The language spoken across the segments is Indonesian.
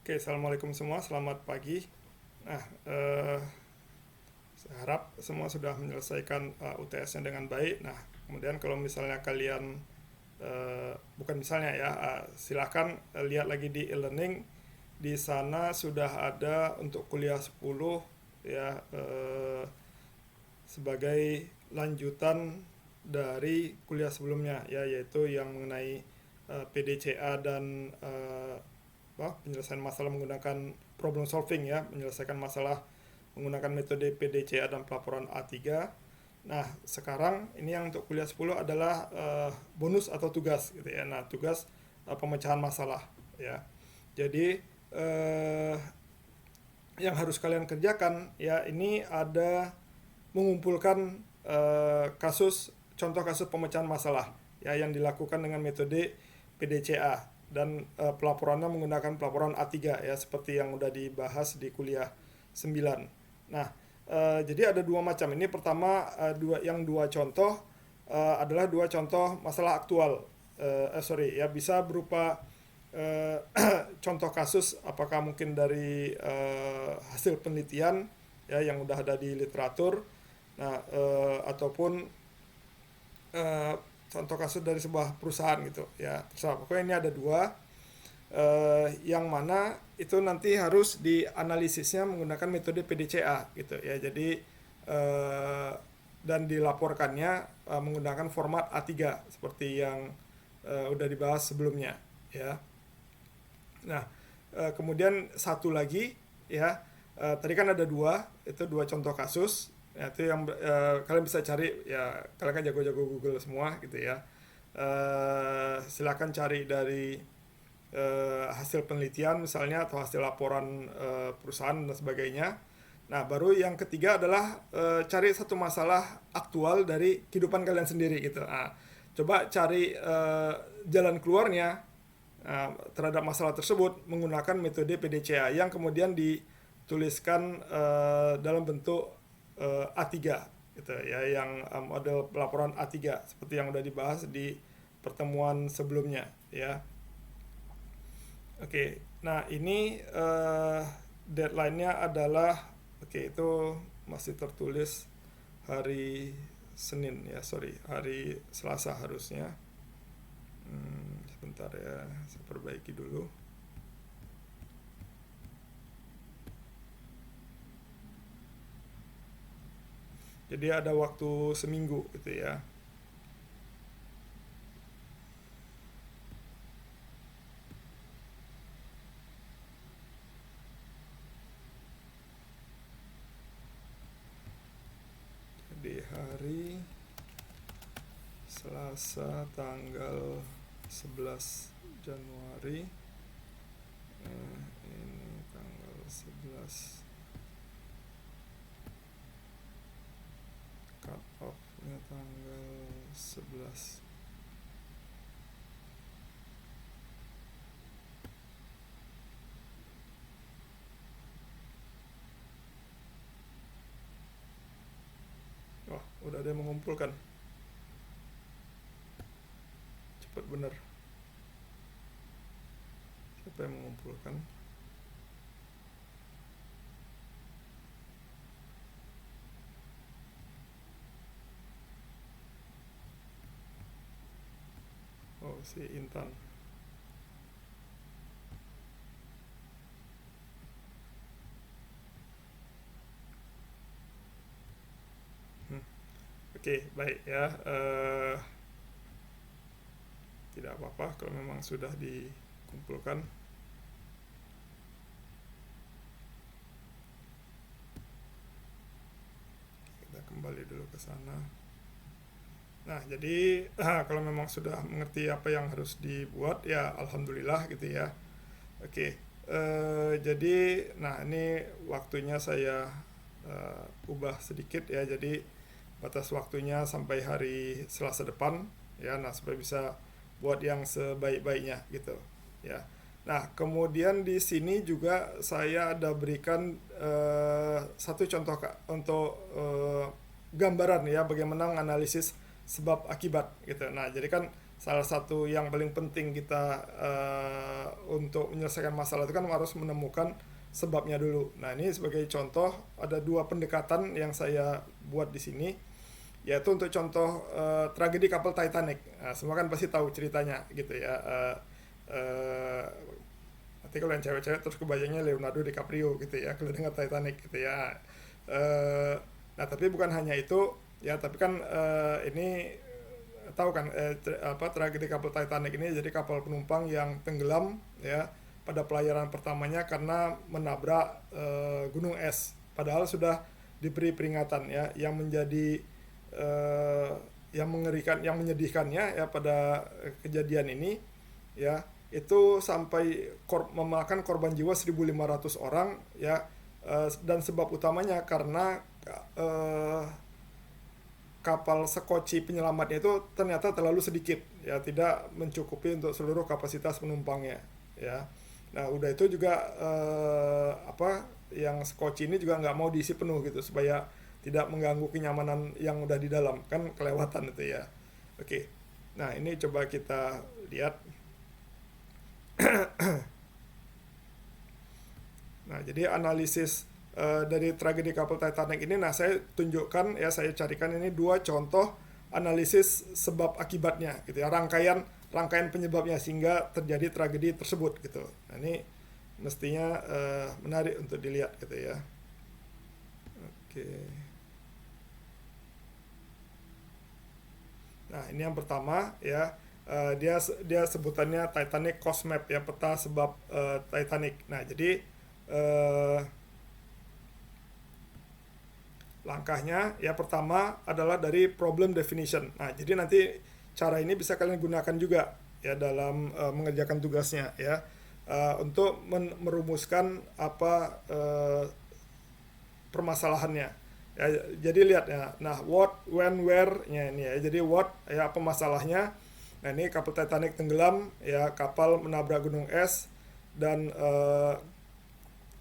Oke, assalamualaikum semua, selamat pagi. Nah, saya harap semua sudah menyelesaikan UTS-nya dengan baik. Nah, kemudian kalau misalnya kalian bukan misalnya ya, silakan lihat lagi di e-learning. Di sana sudah ada untuk kuliah 10 ya, sebagai lanjutan dari kuliah sebelumnya ya, yaitu yang mengenai PDCA dan penyelesaian masalah menggunakan problem solving ya, menyelesaikan masalah menggunakan metode PDCA dan pelaporan A3. Nah, sekarang ini yang untuk kuliah 10 adalah bonus atau tugas gitu ya. Nah, tugas pemecahan masalah ya. Jadi yang harus kalian kerjakan ya, ini ada mengumpulkan contoh kasus pemecahan masalah ya yang dilakukan dengan metode PDCA dan pelaporannya menggunakan pelaporan A3 ya, seperti yang udah dibahas di kuliah 9. Nah, jadi ada dua macam. Ini pertama, dua contoh adalah dua contoh masalah aktual. Ya, bisa berupa contoh kasus, apakah mungkin dari hasil penelitian ya yang udah ada di literatur. Nah, ataupun contoh kasus dari sebuah perusahaan gitu ya, terserah. Pokoknya ini ada dua, yang mana itu nanti harus dianalisisnya menggunakan metode PDCA gitu ya. Jadi dan dilaporkannya menggunakan format A3 seperti yang udah dibahas sebelumnya ya. Nah, kemudian satu lagi ya, tadi kan ada dua, itu dua contoh kasus. Ya, itu yang kalian bisa cari ya, kalian kan jago-jago Google semua gitu ya. Silakan cari dari hasil penelitian misalnya, atau hasil laporan perusahaan dan sebagainya. Nah, baru yang ketiga adalah cari satu masalah aktual dari kehidupan kalian sendiri gitu. Nah, coba cari jalan keluarnya terhadap masalah tersebut menggunakan metode PDCA yang kemudian dituliskan dalam bentuk A3 gitu ya, yang model pelaporan A3 seperti yang udah dibahas di pertemuan sebelumnya ya. Oke, nah ini deadline-nya adalah, itu masih tertulis hari Senin ya, hari Selasa harusnya. Sebentar ya, saya perbaiki dulu. Jadi ada waktu seminggu gitu ya. Jadi hari Selasa tanggal 11 Januari. Ini tanggal 11. Cut off-nya tanggal 11. Wah, udah ada yang mengumpulkan. Cepat bener. Siapa yang mengumpulkan? Oh, si Intan. Oke, baik ya. Tidak apa-apa kalau memang sudah dikumpulkan. Kita kembali dulu ke sana. Nah, jadi kalau memang sudah mengerti apa yang harus dibuat ya alhamdulillah gitu ya. Oke, jadi nah ini waktunya saya ubah sedikit ya. Jadi batas waktunya sampai hari Selasa depan ya. Nah, supaya bisa buat yang sebaik-baiknya gitu ya. Nah, kemudian di sini juga saya ada berikan satu contoh untuk gambaran ya, bagaimana menganalisis sebab akibat gitu. Nah, jadi kan salah satu yang paling penting kita untuk menyelesaikan masalah itu kan harus menemukan sebabnya dulu. Nah, ini sebagai contoh ada dua pendekatan yang saya buat di sini, yaitu untuk contoh tragedi kapal Titanic. Nah, semua kan pasti tahu ceritanya gitu ya. Nanti kalau yang cewek-cewek terus kebayangnya Leonardo DiCaprio gitu ya kalau dengar Titanic gitu ya. Nah, tapi bukan hanya itu ya, tapi kan ini tahu kan tragedi kapal Titanic ini jadi kapal penumpang yang tenggelam ya pada pelayaran pertamanya karena menabrak gunung es, padahal sudah diberi peringatan ya. Yang menjadi yang mengerikan, yang menyedihkannya ya pada kejadian ini ya, itu sampai memakan korban jiwa 1.500 orang ya, dan sebab utamanya karena kapal sekoci penyelamatnya itu ternyata terlalu sedikit ya, tidak mencukupi untuk seluruh kapasitas penumpangnya ya. Nah, udah itu juga yang sekoci ini juga nggak mau diisi penuh gitu supaya tidak mengganggu kenyamanan yang udah di dalam, kan kelewatan itu ya. Oke, nah ini coba kita lihat. Nah, jadi analisis dari tragedi kapal Titanic ini, nah saya tunjukkan ya, saya carikan ini dua contoh analisis sebab akibatnya gitu ya, rangkaian penyebabnya sehingga terjadi tragedi tersebut gitu. Nah, ini mestinya menarik untuk dilihat gitu ya. Oke. Nah, ini yang pertama ya, dia sebutannya Titanic Cost Map ya, peta sebab Titanic. Nah, jadi langkahnya ya, pertama adalah dari problem definition. Nah, jadi nanti cara ini bisa kalian gunakan juga ya dalam mengerjakan tugasnya ya, untuk merumuskan apa permasalahannya ya. Jadi lihat ya, nah what, when, where nya ini ya. Jadi what ya, apa masalahnya. Nah, ini kapal Titanic tenggelam ya, kapal menabrak gunung es, dan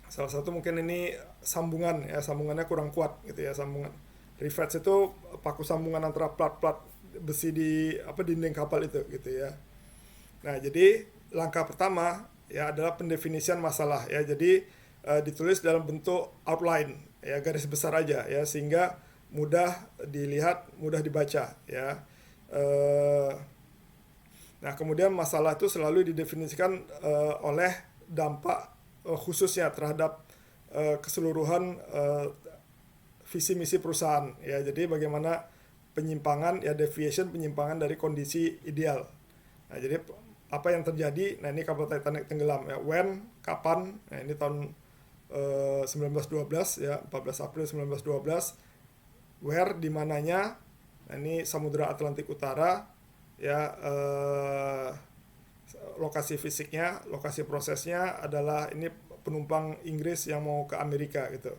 salah satu mungkin ini sambungan ya, sambungannya kurang kuat gitu ya, sambungan rivets itu paku sambungan antara plat-plat besi di dinding kapal itu gitu ya. Nah, jadi langkah pertama ya adalah pendefinisian masalah ya. Jadi ditulis dalam bentuk outline ya, garis besar aja ya, sehingga mudah dilihat, mudah dibaca ya. Nah, kemudian masalah itu selalu didefinisikan oleh dampak khususnya terhadap keseluruhan visi misi perusahaan ya. Jadi bagaimana penyimpangan ya, deviation, penyimpangan dari kondisi ideal. Nah, jadi apa yang terjadi. Nah, ini kapal Titanic tenggelam ya, when, kapan. Nah, ini tahun 1912 ya, 14 April 1912. Where, di mananya. Nah, ini Samudra Atlantik Utara ya. Lokasi fisiknya, lokasi prosesnya adalah ini penumpang Inggris yang mau ke Amerika gitu.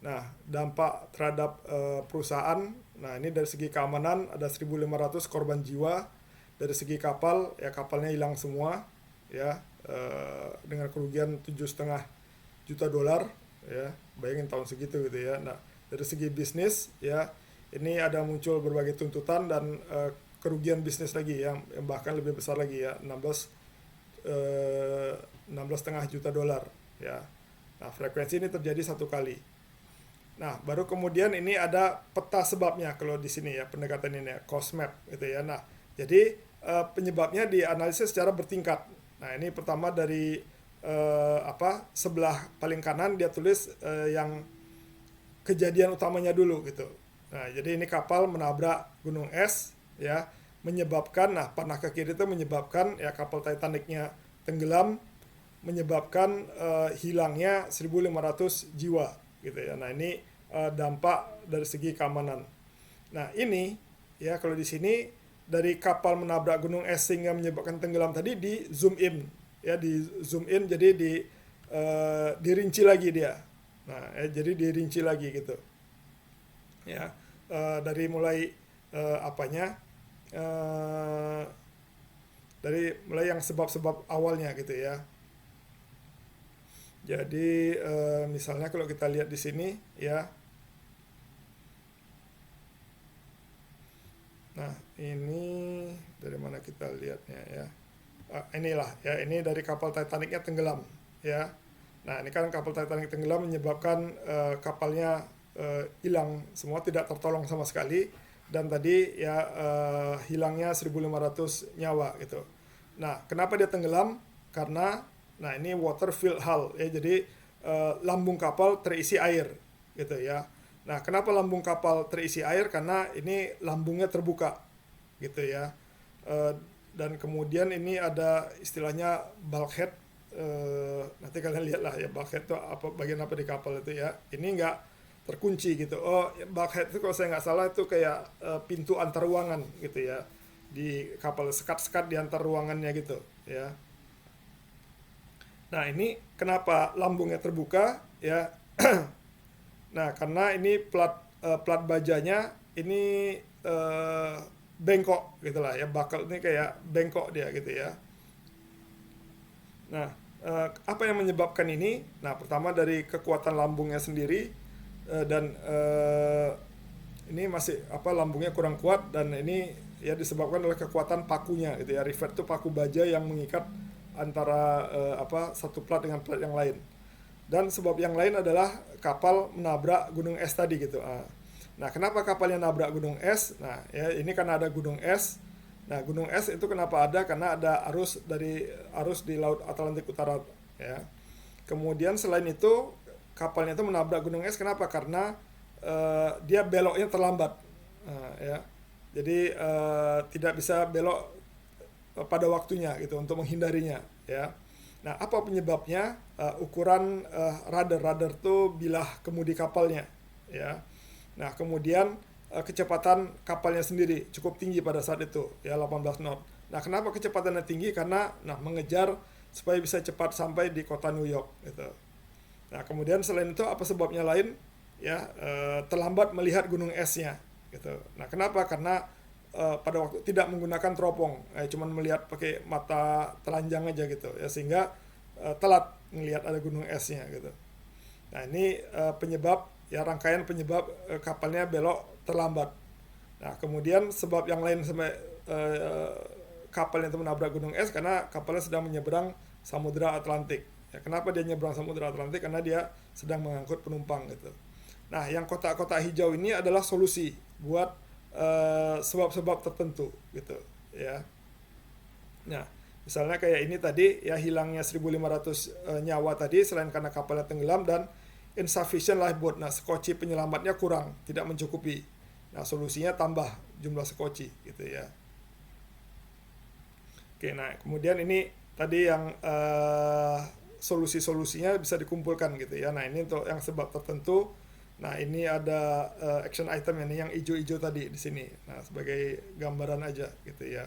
Nah, dampak terhadap perusahaan. Nah, ini dari segi keamanan ada 1.500 korban jiwa. Dari segi kapal ya, kapalnya hilang semua ya, dengan kerugian $7,5 juta ya. Bayangin tahun segitu gitu ya. Nah, dari segi bisnis ya, ini ada muncul berbagai tuntutan dan kerugian bisnis lagi yang bahkan lebih besar lagi ya, $16,5 juta ya. Nah, frekuensi ini terjadi satu kali. Nah, baru kemudian ini ada peta sebabnya kalau di sini ya, pendekatan ini ya, cost map gitu ya. Nah, jadi penyebabnya dianalisis secara bertingkat. Nah, ini pertama dari sebelah paling kanan dia tulis yang kejadian utamanya dulu gitu. Nah, jadi ini kapal menabrak gunung es ya, menyebabkan, nah panah ke kiri itu menyebabkan ya kapal Titanicnya tenggelam, menyebabkan hilangnya 1.500 jiwa gitu ya. Nah, ini dampak dari segi keamanan. Nah, ini ya, kalau di sini dari kapal menabrak gunung es sehingga menyebabkan tenggelam tadi di zoom in ya, di zoom in, jadi dirinci lagi dia. Nah, jadi dirinci lagi gitu ya, dari mulai dari mulai yang sebab-sebab awalnya gitu ya. Jadi misalnya kalau kita lihat di sini ya, nah ini Dari mana kita lihatnya ya? Inilah ya, ini dari kapal Titanicnya tenggelam ya. Nah, ini kan kapal Titanic tenggelam menyebabkan kapalnya hilang semua, tidak tertolong sama sekali, dan tadi ya hilangnya 1.500 nyawa gitu. Nah, kenapa dia tenggelam? Karena nah ini water filled hull ya, jadi lambung kapal terisi air gitu ya. Nah, kenapa lambung kapal terisi air? Karena ini lambungnya terbuka gitu ya. Dan kemudian ini ada istilahnya bulkhead. Nanti kalian lihat lah ya, bulkhead itu apa, bagian apa di kapal itu ya. Ini nggak terkunci gitu. Oh, bulkhead itu kalau saya nggak salah itu kayak pintu antar ruangan gitu ya di kapal, sekat-sekat di antar ruangannya gitu ya. Nah, ini kenapa lambungnya terbuka ya? Nah, karena ini plat bajanya ini bengkok gitulah ya, buckle ini kayak bengkok dia gitu ya. Nah, apa yang menyebabkan ini? Nah, pertama dari kekuatan lambungnya sendiri, dan ini masih lambungnya kurang kuat, dan ini ya disebabkan oleh kekuatan pakunya gitu ya. Rivet itu paku baja yang mengikat antara satu plat dengan plat yang lain. Dan sebab yang lain adalah kapal menabrak gunung es tadi gitu. Nah, kenapa kapalnya nabrak gunung es? Nah, ya ini karena ada gunung es. Nah, gunung es itu kenapa ada? Karena ada arus di Laut Atlantik Utara ya. Kemudian selain itu kapalnya itu menabrak gunung es, kenapa? Karena dia beloknya terlambat. Ya. Jadi tidak bisa belok pada waktunya gitu untuk menghindarinya ya. Nah, apa penyebabnya? Ukuran radar itu bilah kemudi kapalnya ya. Nah, kemudian kecepatan kapalnya sendiri cukup tinggi pada saat itu ya, 18 knot. Nah, kenapa kecepatannya tinggi? Karena mengejar supaya bisa cepat sampai di kota New York gitu. Nah, kemudian selain itu apa sebabnya lain ya? Terlambat melihat gunung esnya gitu. Nah, kenapa? Karena pada waktu tidak menggunakan teropong, cuman melihat pakai mata telanjang aja gitu ya, sehingga telat melihat ada gunung esnya gitu. Nah, ini penyebab ya, rangkaian penyebab kapalnya belok terlambat. Nah, kemudian sebab yang lain sampai kapalnya itu menabrak gunung es, karena kapalnya sedang menyeberang Samudra Atlantik. Ya, kenapa dia nyeberang Samudra Atlantik? Karena dia sedang mengangkut penumpang gitu. Nah, yang kotak-kotak hijau ini adalah solusi buat sebab-sebab tertentu gitu ya. Nah, misalnya kayak ini tadi ya, hilangnya 1.500 nyawa tadi, selain karena kapalnya tenggelam dan insufficient lifeboat. Nah, sekoci penyelamatnya kurang, tidak mencukupi. Nah, solusinya tambah jumlah sekoci gitu ya. Oke, nah kemudian ini tadi yang solusi-solusinya bisa dikumpulkan gitu ya. Nah, ini untuk yang sebab tertentu. Nah, ini ada action item ini yang hijau-hijau tadi di sini. Nah, sebagai gambaran aja gitu ya.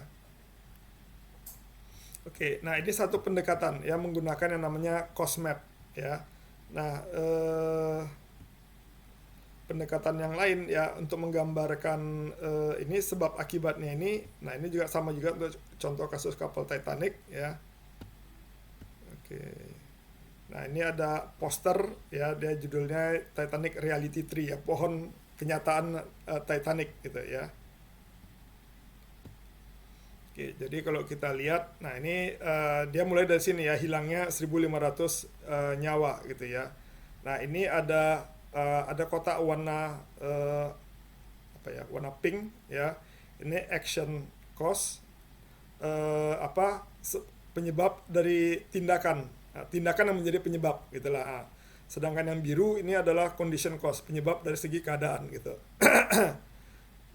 Oke, nah ini satu pendekatan ya, menggunakan yang namanya cost map ya. Nah, pendekatan yang lain ya untuk menggambarkan ini sebab akibatnya ini. Nah, ini juga sama juga untuk contoh kasus kapal Titanic ya. Oke. Nah, ini ada poster ya, dia judulnya Titanic Reality Tree ya, pohon kenyataan Titanic gitu ya. Oke, jadi kalau kita lihat, nah ini dia mulai dari sini ya, hilangnya 1.500 nyawa gitu ya. Nah, ini ada kotak warna warna pink ya. Ini action cost, penyebab dari tindakan. Nah, tindakan yang menjadi penyebab gitulah. Nah, sedangkan yang biru ini adalah condition cost, penyebab dari segi keadaan gitu.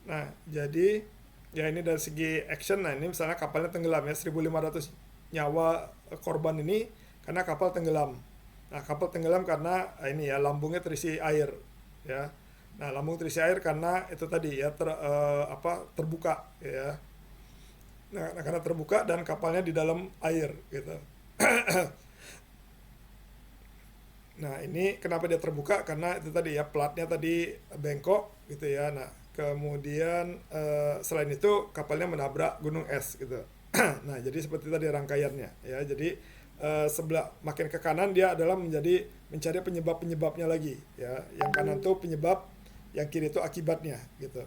Nah, jadi ya ini dari segi action. Nah, ini misalnya kapalnya tenggelam ya, 1.500 nyawa korban ini karena kapal tenggelam. Nah, kapal tenggelam karena ini ya, lambungnya terisi air ya. Nah, lambung terisi air karena itu tadi ya, terbuka ya. Nah, karena terbuka dan kapalnya di dalam air gitu. Nah, ini kenapa dia terbuka? Karena itu tadi ya, platnya tadi bengkok gitu ya. Nah, kemudian selain itu kapalnya menabrak gunung es gitu. Nah, jadi seperti tadi rangkaiannya ya. Jadi sebelah makin ke kanan dia adalah mencari penyebab-penyebabnya lagi ya. Yang kanan tuh penyebab, yang kiri itu akibatnya gitu.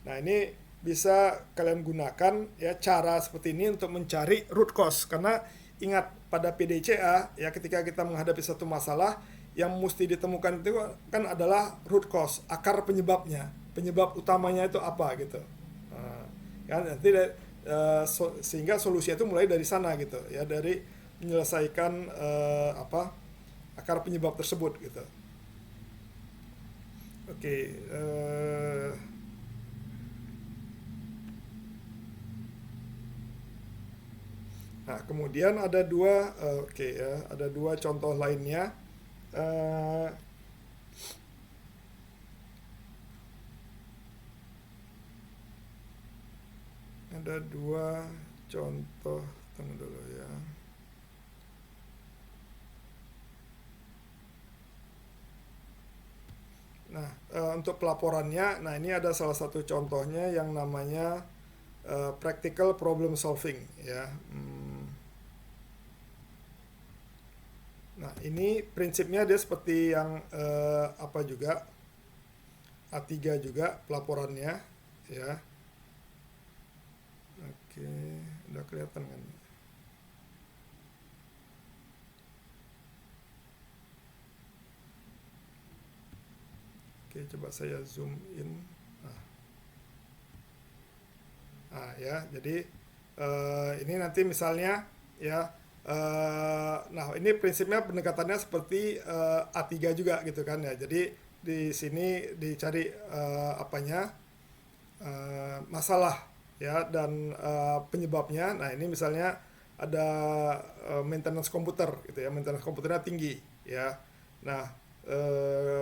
Nah, ini bisa kalian gunakan ya cara seperti ini untuk mencari root cause. Karena ingat pada PDCA ya, ketika kita menghadapi satu masalah, yang mesti ditemukan itu kan adalah root cause, akar penyebabnya, penyebab utamanya itu apa gitu. Nah, kan nanti sehingga solusi itu mulai dari sana gitu ya, dari menyelesaikan akar penyebab tersebut gitu. Oke, nah kemudian ada dua ada dua contoh lainnya. Eh, ada dua contoh, tunggu dulu ya. Nah, untuk pelaporannya, nah ini ada salah satu contohnya yang namanya practical problem solving ya. Nah, ini prinsipnya dia seperti yang juga A3 juga pelaporannya ya. Oke, udah kelihatan kan? Oke, coba saya zoom in. Ya, jadi ini nanti misalnya ya, nah ini prinsipnya pendekatannya seperti A3 juga gitu kan ya. Jadi di sini dicari masalah ya, dan penyebabnya. Nah ini misalnya ada maintenance komputer gitu ya, maintenance komputernya tinggi ya. Nah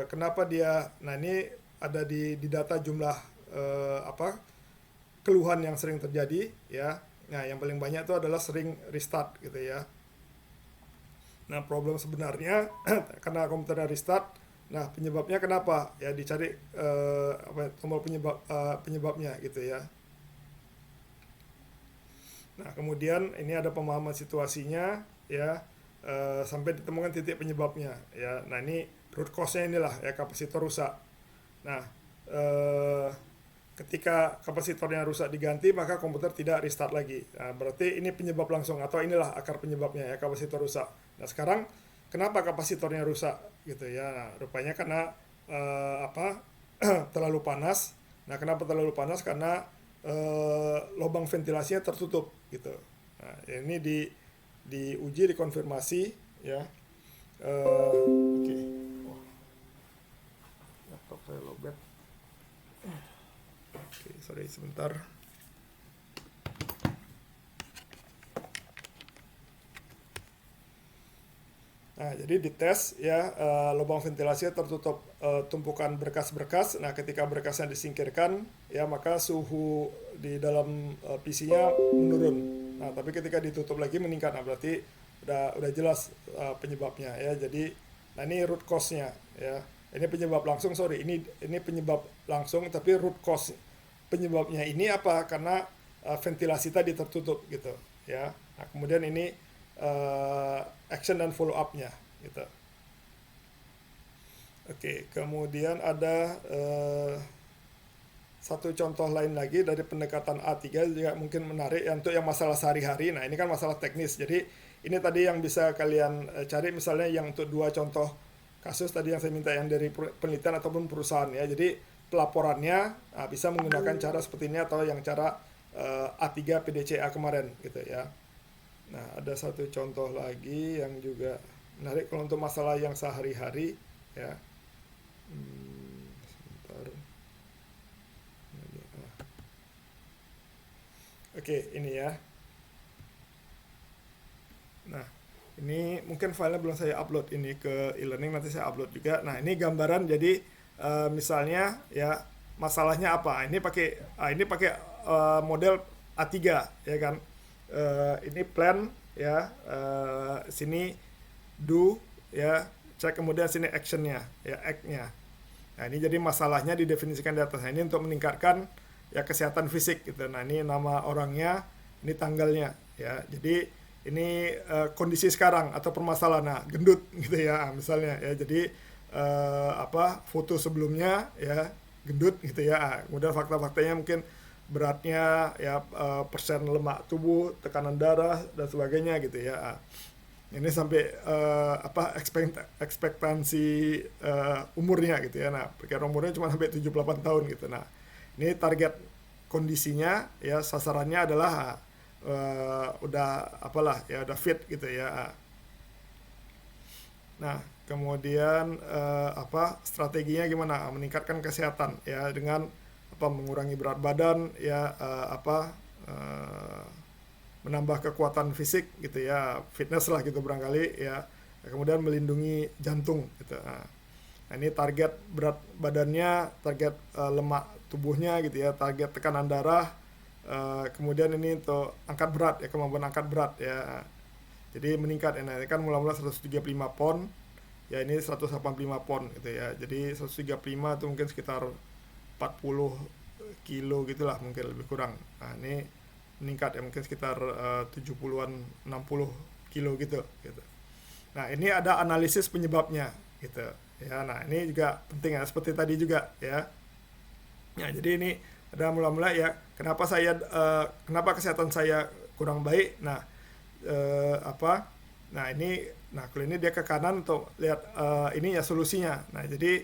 kenapa dia, nah ini ada di data jumlah keluhan yang sering terjadi ya. Nah yang paling banyak itu adalah sering restart gitu ya. Nah problem sebenarnya karena komputernya restart, nah penyebabnya kenapa ya, dicari tombol penyebabnya gitu ya. Nah kemudian ini ada pemahaman situasinya ya, sampai ditemukan titik penyebabnya ya. Nah ini root cause-nya inilah ya, kapasitor rusak. Nah ketika kapasitornya rusak diganti, maka komputer tidak restart lagi. Nah, berarti ini penyebab langsung, atau inilah akar penyebabnya ya, kapasitor rusak. Nah sekarang kenapa kapasitornya rusak gitu ya? Nah, rupanya karena terlalu panas. Nah kenapa terlalu panas? Karena lubang ventilasinya tertutup gitu. Nah ini diuji, dikonfirmasi ya. Oke. Laptop saya lowbat. Oke, sorry sebentar. Nah, jadi dites ya, lubang ventilasinya tertutup tumpukan berkas-berkas. Nah, ketika berkasnya disingkirkan, ya maka suhu di dalam PC-nya menurun. Nah, tapi ketika ditutup lagi meningkat. Nah, berarti udah jelas penyebabnya ya. Jadi, nah ini root cause-nya ya. Ini penyebab langsung, sorry, ini penyebab langsung, tapi root cause penyebabnya ini apa? Karena ventilasi tadi tertutup gitu ya. Nah, kemudian ini action dan follow up-nya gitu. Oke, kemudian ada satu contoh lain lagi dari pendekatan A3 juga mungkin menarik ya, untuk yang masalah sehari-hari. Nah, ini kan masalah teknis. Jadi ini tadi yang bisa kalian cari, misalnya yang untuk dua contoh kasus tadi yang saya minta, yang dari penelitian ataupun perusahaan ya. Jadi pelaporannya bisa menggunakan cara seperti ini, atau yang cara A3 PDCA kemarin gitu ya. Nah, ada satu contoh lagi yang juga menarik kalau untuk masalah yang sehari-hari ya. Sebentar. Oke, ini ya. Nah, ini mungkin filenya belum saya upload ini ke e-learning, nanti saya upload juga. Nah, ini gambaran, jadi misalnya ya masalahnya apa? Ini pakai model A3 ya kan. Ini plan ya, sini do ya, cek, kemudian sini actionnya ya, act-nya. Nah ini jadi masalahnya didefinisikan di atas. Nah, ini untuk meningkatkan ya kesehatan fisik gitu. Nah ini nama orangnya, ini tanggalnya ya. Jadi ini kondisi sekarang atau permasalahan, nah gendut gitu ya misalnya ya. Jadi foto sebelumnya ya gendut gitu ya. Kemudian fakta-faktanya mungkin beratnya, ya persen lemak tubuh, tekanan darah dan sebagainya gitu ya. Ini sampai ekspektansi umurnya gitu ya. Nah, perkiraan umurnya cuma sampai 78 tahun gitu. Nah, ini target kondisinya ya, sasarannya adalah udah apalah ya, udah fit gitu ya. Nah, kemudian strateginya gimana? Meningkatkan kesehatan ya dengan mengurangi berat badan ya, menambah kekuatan fisik gitu ya, fitness lah gitu barangkali ya. Kemudian melindungi jantung gitu. Nah, ini target berat badannya, target lemak tubuhnya gitu ya, target tekanan darah, kemudian ini untuk angkat berat ya, kemampuan angkat berat ya. Jadi meningkat ya, nah, ini kan mula-mula 135 pon, ya ini 185 pon gitu ya. Jadi 135 itu mungkin sekitar 40 kilo gitulah, mungkin lebih kurang. Nah, ini meningkat ya, mungkin sekitar 70-an 60 kilo gitu. Nah, ini ada analisis penyebabnya gitu ya. Nah, ini juga penting ya, seperti tadi juga ya. Nah, jadi ini ada mula-mula ya, kenapa kesehatan saya kurang baik. Nah, nah kalau ini dia ke kanan untuk lihat ini ya solusinya. Nah, jadi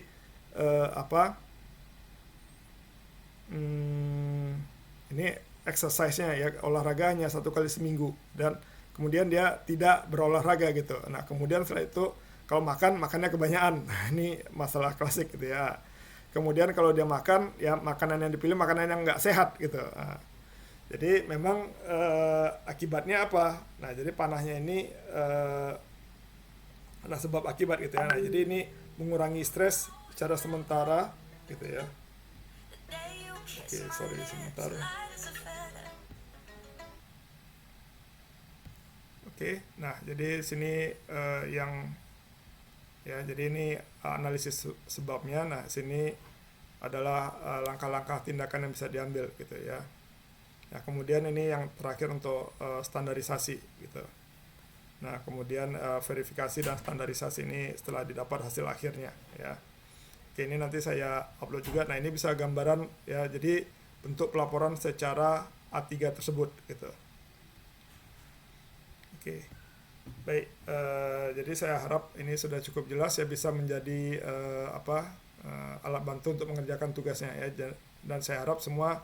ini exercise-nya ya, olahraganya 1 kali seminggu, dan kemudian dia tidak berolahraga gitu. Nah, kemudian setelah itu kalau makannya kebanyakan. Nah, ini masalah klasik gitu ya. Kemudian kalau dia makan ya, makanan yang dipilih makanan yang nggak sehat gitu. Nah, jadi memang akibatnya apa? Nah, jadi panahnya ini ada sebab akibat gitu ya. Nah, jadi ini mengurangi stres secara sementara gitu ya. Oke, sorry sebentar. Oke, nah jadi sini jadi ini analisis sebabnya. Nah, sini adalah langkah-langkah tindakan yang bisa diambil gitu ya. Nah, kemudian ini yang terakhir untuk standarisasi gitu. Nah, kemudian verifikasi dan standarisasi ini setelah didapat hasil akhirnya ya. Oke, ini nanti saya upload juga. Nah, ini bisa gambaran ya, jadi bentuk pelaporan secara A3 tersebut gitu. Oke. Baik, jadi saya harap ini sudah cukup jelas ya, bisa menjadi alat bantu untuk mengerjakan tugasnya ya, dan saya harap semua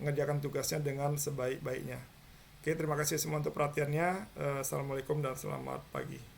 mengerjakan tugasnya dengan sebaik-baiknya. Oke, terima kasih semua untuk perhatiannya. Assalamualaikum dan selamat pagi.